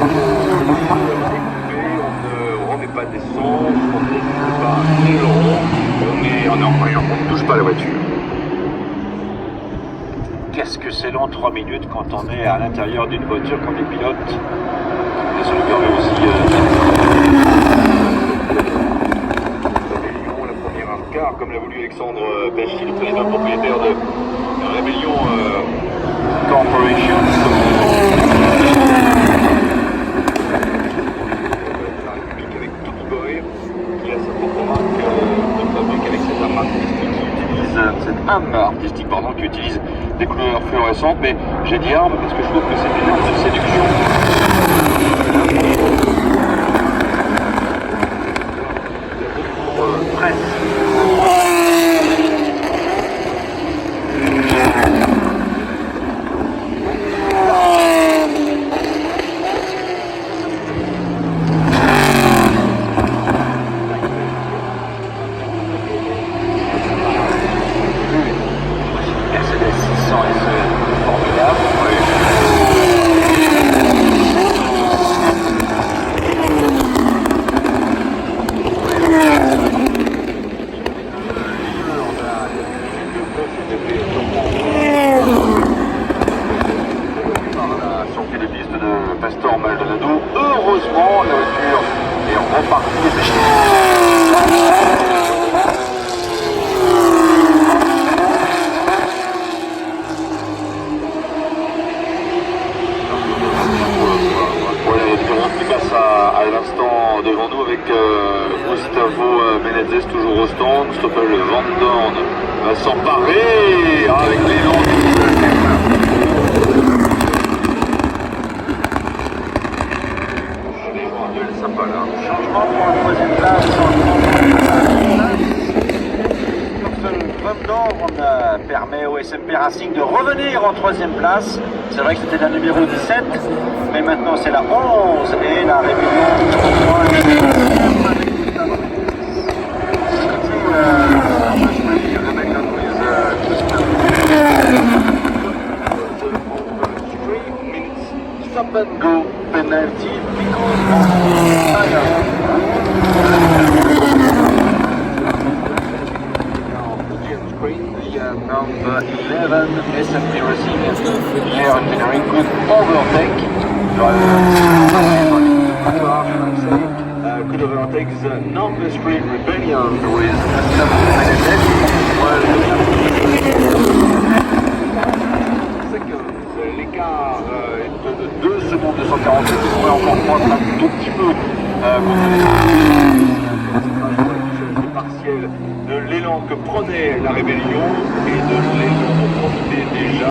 On ne remet pas d'essence, on ne laisse pas un aileron, on ne touche pas la voiture. Qu'est-ce que c'est long 3 minutes quand on est à l'intérieur d'une voiture, quand les pilotes. Et ça nous permet aussi Rébellion, la première car, comme l'a voulu Alexandre Belchi, le président propriétaire de Rébellion Corporation. La République avec Tony Boy, qui a sa propre marque de fabrique avec cette arme artistique Cette arme artistique qui utilise des couleurs fluorescentes, mais j'ai dit arme parce que je trouve que c'est une arme de séduction. Heureusement, la voiture est repartie. Voilà, il y a Durand qui passe à l'instant devant nous avec Gustavo Menezes toujours au stand. Stoffel Van Dorn va s'emparer avec l'élan. Sympa là. Changement pour la troisième place. Van Dorn permet au SMP Racing de revenir en troisième place. C'est vrai que c'était la numéro 17, mais maintenant c'est la 11 et la Rébellion. Stop and go penalty because of tire. Number 11 SMP Racing. Here engineering could overtake. Could overtake the number 3 Rebellion with l'écart est de 2 secondes 248, on pourrait encore croître un tout petit peu partiel de l'élan que prenait la Rébellion et de l'élan dont profitait déjà